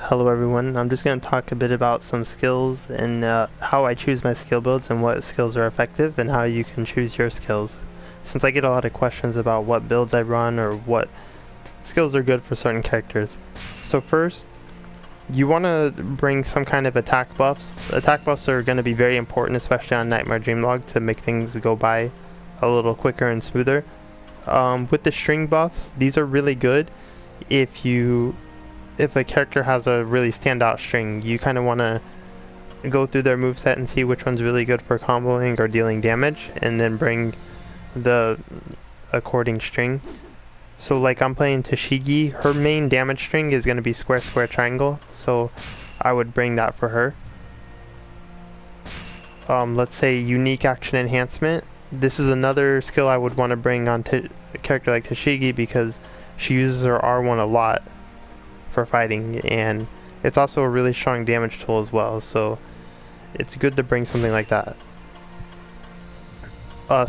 Hello everyone, I'm just going to talk a bit about some skills and how I choose my skill builds and what skills are effective and how you can choose your skills. Since I get a lot of questions about what builds I run or what skills are good for certain characters. So first, you want to bring some kind of attack buffs. Attack buffs are going to be very important, especially on Nightmare Dreamlog, to make things go by a little quicker and smoother. With the string buffs, these are really good if a character has a really standout string. You kind of want to go through their moveset and see which one's really good for comboing or dealing damage, and then bring the according string. So like I'm playing Tashigi, her main damage string is going to be square, square, triangle, so I would bring that for her. Let's say unique action enhancement. This is another skill I would want to bring on a character like Tashigi because she uses her R1 a lot for fighting, and it's also a really strong damage tool as well, so it's good to bring something like that.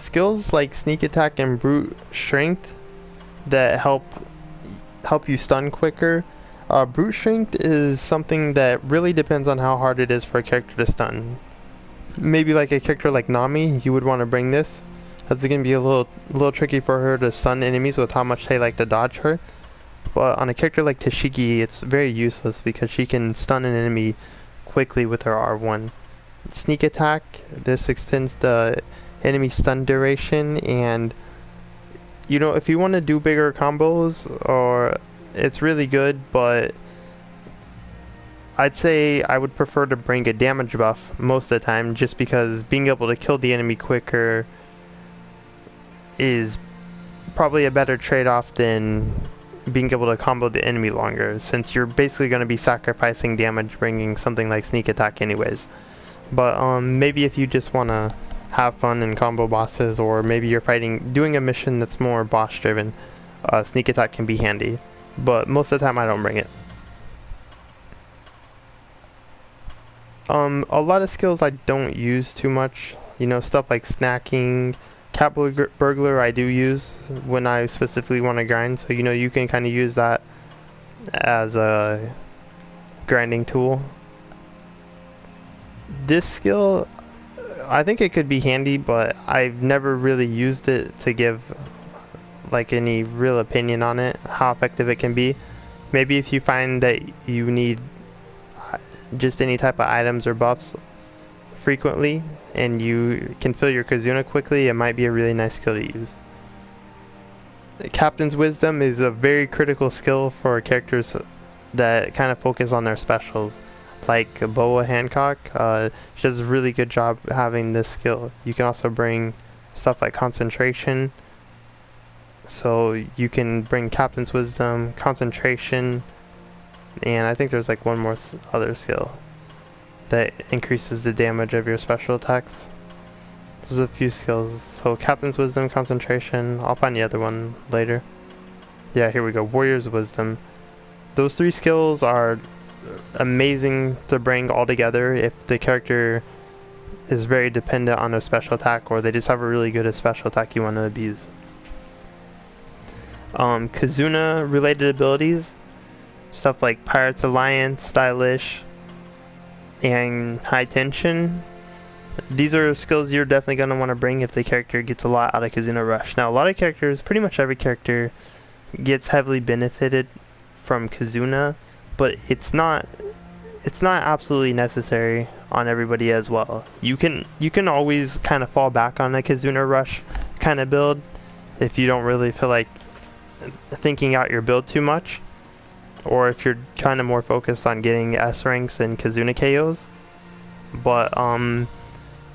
Skills like sneak attack and brute strength that help you stun quicker. Brute strength is something that really depends on how hard it is for a character to stun. Maybe like a character like Nami, you would want to bring this. It's going to be a little tricky for her to stun enemies with how much they like to dodge her. But on a character like Tashigi, it's very useless because she can stun an enemy quickly with her R1. Sneak attack, this extends the enemy stun duration, and you know, if you want to do bigger combos, or it's really good, but I'd say I would prefer to bring a damage buff most of the time, just because being able to kill the enemy quicker is probably a better trade-off than being able to combo the enemy longer, since you're basically going to be sacrificing damage bringing something like sneak attack anyways. But maybe if you just want to have fun and combo bosses, or maybe you're doing a mission that's more boss driven, sneak attack can be handy, but most of the time I don't bring it. A lot of skills I don't use too much, you know, stuff like snacking. Cat Burglar I do use when I specifically want to grind, so you know, you can kind of use that as a grinding tool. This skill, I think it could be handy, but I've never really used it to give like any real opinion on it, how effective it can be. Maybe if you find that you need just any type of items or buffs frequently and you can fill your Kazuna quickly, it might be a really nice skill to use. Captain's Wisdom is a very critical skill for characters that kind of focus on their specials, like Boa Hancock. She does a really good job having this skill. You can also bring stuff like concentration, so you can bring Captain's Wisdom, concentration, and I think there's like one more other skill that increases the damage of your special attacks. There's a few skills. So Captain's Wisdom, concentration, I'll find the other one later. Yeah, here we go, Warrior's Wisdom. Those three skills are amazing to bring all together if the character is very dependent on a special attack, or they just have a really good special attack you want to abuse. Kazuna related abilities, stuff like Pirates Alliance, Stylish, and High Tension. These are skills you're definitely going to want to bring if the character gets a lot out of Kazuna Rush. Now, a lot of characters, pretty much every character, gets heavily benefited from Kazuna, but it's not absolutely necessary on everybody as well. You can always kind of fall back on a Kazuna Rush kind of build if you don't really feel like thinking out your build too much, or if you're kind of more focused on getting S ranks and Kazuna KOs. But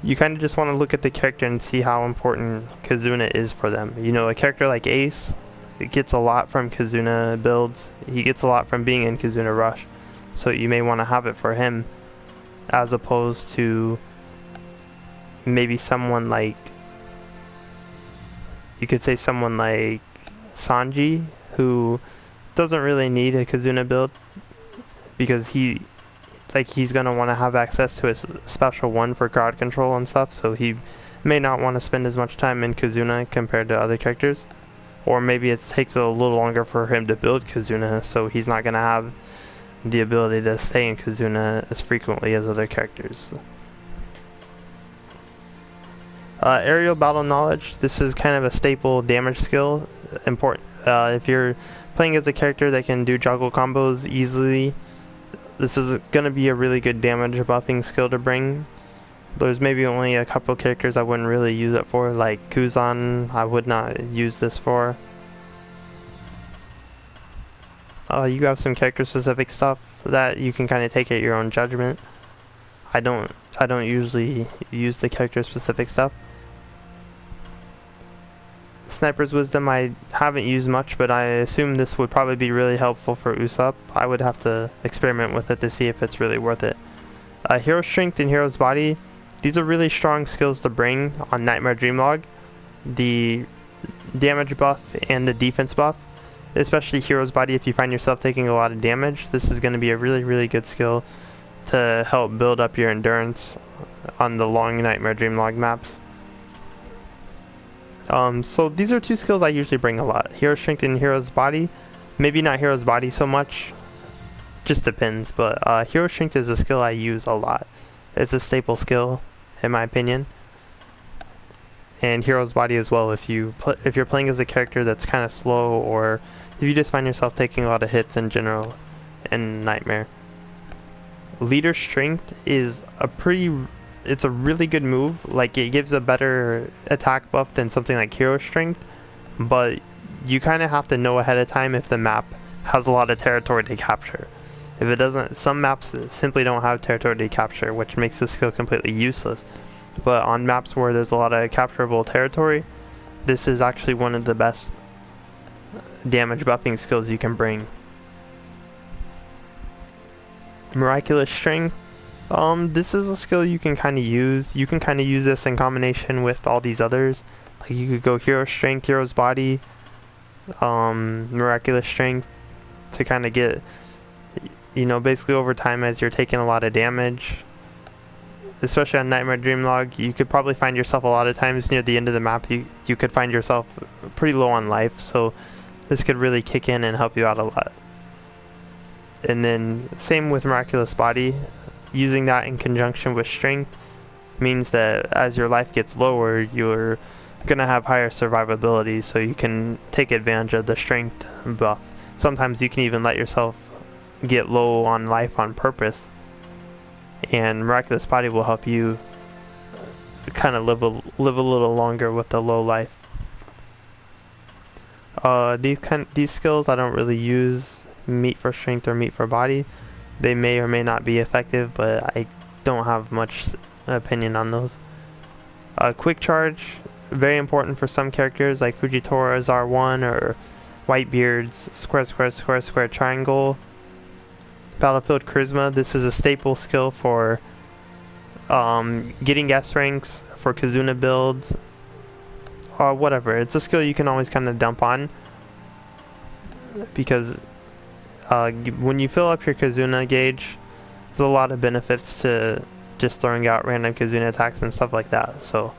you kind of just want to look at the character and see how important Kazuna is for them. You know, a character like Ace, it gets a lot from Kazuna builds. He gets a lot from being in Kazuna Rush, so you may want to have it for him, as opposed to maybe someone like, you could say someone like Sanji, who doesn't really need a Kazuna build because he's gonna want to have access to his special one for crowd control and stuff, so he may not want to spend as much time in Kazuna compared to other characters. Or maybe it takes a little longer for him to build Kazuna, so he's not gonna have the ability to stay in Kizuna as frequently as other characters. Aerial battle knowledge. This is kind of a staple damage skill. Important if you're playing as a character that can do juggle combos easily. This is going to be a really good damage buffing skill to bring. There's maybe only a couple characters I wouldn't really use it for, like Kuzan. I would not use this for. You have some character specific stuff that you can kind of take at your own judgment. I don't usually use the character specific stuff. Sniper's Wisdom I haven't used much, but I assume this would probably be really helpful for Usopp. I would have to experiment with it to see if it's really worth it. Hero Strength and Hero's Body. These are really strong skills to bring on Nightmare Dreamlog. The damage buff and the defense buff. Especially Hero's Body, if you find yourself taking a lot of damage, this is going to be a really good skill to help build up your endurance on the long Nightmare Dreamlog maps. So these are two skills I usually bring a lot. Hero Strength and Hero's Body. Maybe not Hero's Body so much. Just depends, but Hero Strength is a skill I use a lot. It's a staple skill, in my opinion. And Hero's Body as well if you're playing as a character that's kind of slow, or if you just find yourself taking a lot of hits in general in Nightmare. Leader Strength is it's a really good move. Like, it gives a better attack buff than something like Hero Strength, but you kind of have to know ahead of time if the map has a lot of territory to capture. If it doesn't, some maps simply don't have territory to capture, which makes this skill completely useless. But on maps where there's a lot of capturable territory, this is actually one of the best damage buffing skills you can bring. Miraculous Strength. This is a skill you can kind of use. You can kind of use this in combination with all these others. Like, you could go Hero Strength, Hero's Body, Miraculous Strength to kind of get, basically over time as you're taking a lot of damage. Especially on Nightmare Dreamlog, you could probably find yourself a lot of times near the end of the map, you could find yourself pretty low on life, so this could really kick in and help you out a lot. And then same with Miraculous Body. Using that in conjunction with Strength means that as your life gets lower, you're gonna have higher survivability, so you can take advantage of the Strength buff. Sometimes you can even let yourself get low on life on purpose, and Miraculous Body will help you kind of live a little longer with the low life. These skills I don't really use meat for strength or meat for body. They may or may not be effective, but I don't have much opinion on those. Quick Charge, very important for some characters like Fujitori's R1 or Whitebeard's square triangle. Battlefield Charisma, this is a staple skill for getting S ranks for Kizuna builds, or whatever. It's a skill you can always kind of dump on, because when you fill up your Kizuna gauge, there's a lot of benefits to just throwing out random Kizuna attacks and stuff like that. So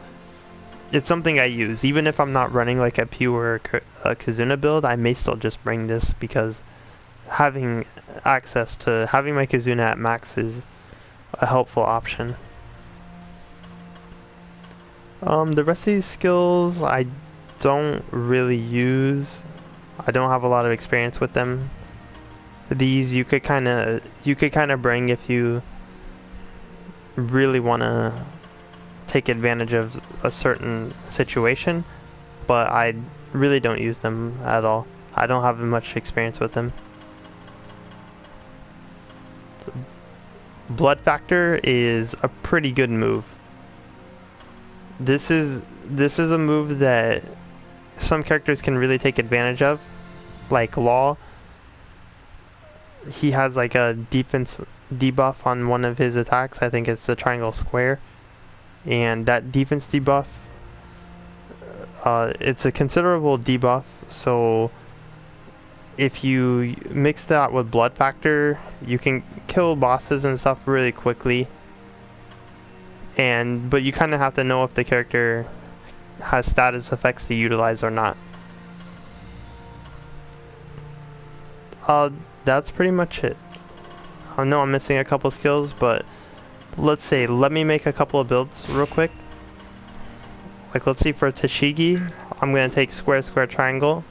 it's something I use. Even if I'm not running like a pure Kizuna build, I may still just bring this, because having access to having my Kizuna at max is a helpful option. The rest of these skills I don't really use. I don't have a lot of experience with them. These you could kind of bring if you really want to take advantage of a certain situation, but I really don't use them at all. I don't have much experience with them. Blood Factor is a pretty good move. This is a move that some characters can really take advantage of, like Law. He has like a defense debuff on one of his attacks. I think it's the triangle square, and that defense debuff, it's a considerable debuff. So if you mix that with Blood Factor, you can kill bosses and stuff really quickly. But you kind of have to know if the character has status effects to utilize or not. That's pretty much it. I know I'm missing a couple skills, but let's say, let me make a couple of builds real quick. Like, let's see, for Tashigi, I'm going to take square, square, triangle.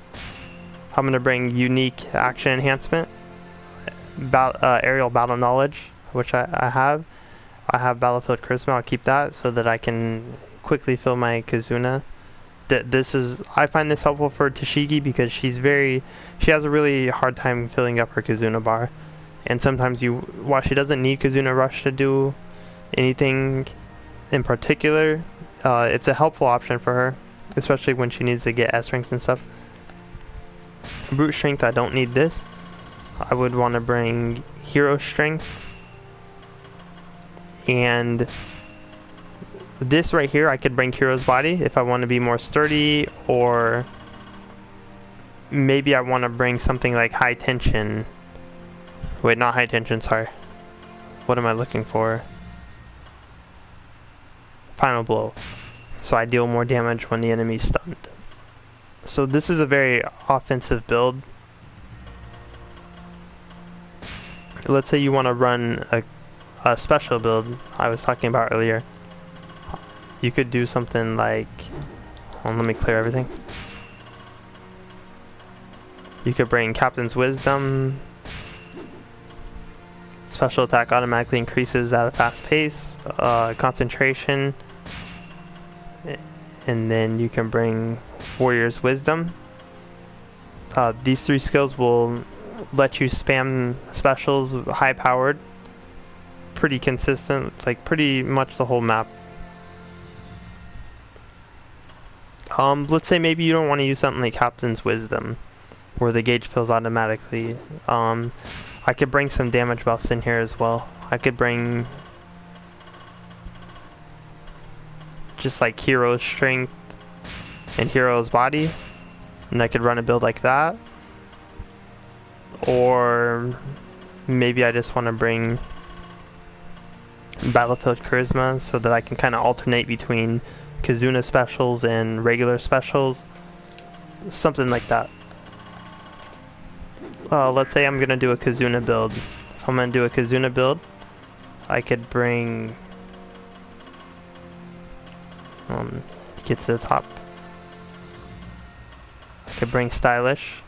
I'm going to bring unique action enhancement, aerial battle knowledge, which I have. I have battlefield charisma. I'll keep that so that I can quickly fill my Kizuna. I find this helpful for Tashigi because she has a really hard time filling up her Kizuna bar. And sometimes while she doesn't need Kizuna Rush to do anything in particular, it's a helpful option for her, especially when she needs to get S ranks and stuff. Brute Strength, I don't need this. I would want to bring Hero Strength. And this right here, I could bring Hero's Body if I want to be more sturdy, or maybe I want to bring something like High Tension. Wait, not High Tension, sorry. What am I looking for? Final Blow. So I deal more damage when the enemy's stunned. So this is a very offensive build. Let's say you want to run a special build I was talking about earlier. You could do something like, well, let me clear everything. You could bring Captain's Wisdom. Special attack automatically increases at a fast pace. Concentration. And then you can bring Warrior's Wisdom. These three skills will let you spam specials high powered. Pretty consistent, like pretty much the whole map. Let's say maybe you don't want to use something like Captain's Wisdom, where the gauge fills automatically. I could bring some damage buffs in here as well. I could bring just like Hero's Strength and Hero's Body, and I could run a build like that. Or maybe I just want to bring Battlefield Charisma so that I can kind of alternate between Kizuna specials and regular specials. Something like that. Let's say I'm going to do a Kizuna build. If I'm going to do a Kizuna build, I could bring... get to the top. I could bring Stylish.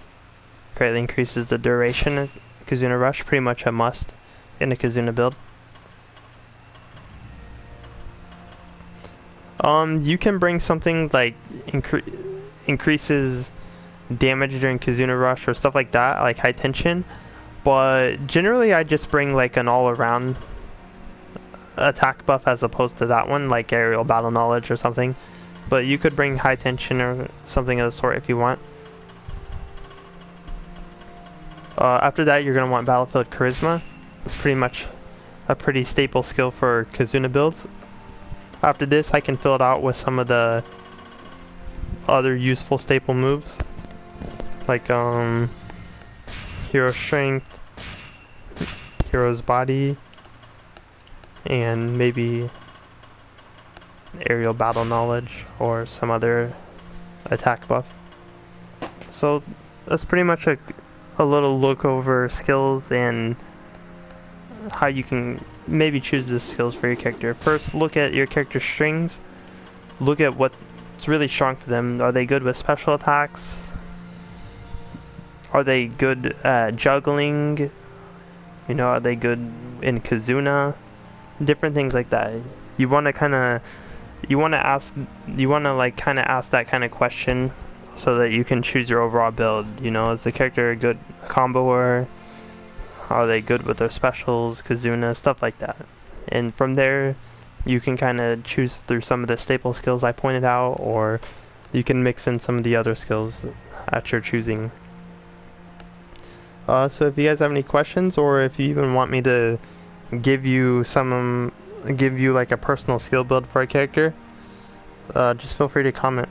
Greatly increases the duration of Kizuna Rush. Pretty much a must in a Kizuna build. You can bring something like increases damage during Kizuna Rush or stuff like that, like High Tension. But generally I just bring like an all-around attack buff as opposed to that one, like Aerial Battle Knowledge or something. But you could bring High Tension or something of the sort if you want. After that, you're going to want Battlefield Charisma. It's pretty much a pretty staple skill for Kizuna builds. After this, I can fill it out with some of the other useful staple moves, like Hero Strength, Hero's Body, and maybe Aerial Battle Knowledge or some other attack buff. So that's pretty much a little look over skills and how you can maybe choose the skills for your character. First, look at your character's strings. Look at what's really strong for them. Are they good with special attacks? Are they good at juggling? You know, are they good in Kizuna? Different things like that. You want to ask that kind of question so that you can choose your overall build. You know, is the character a good comboer? Are they good with their specials, Kizuna, stuff like that. And from there, you can kind of choose through some of the staple skills I pointed out, or you can mix in some of the other skills at your choosing. So if you guys have any questions, or if you even want me to give you like a personal skill build for a character, just feel free to comment.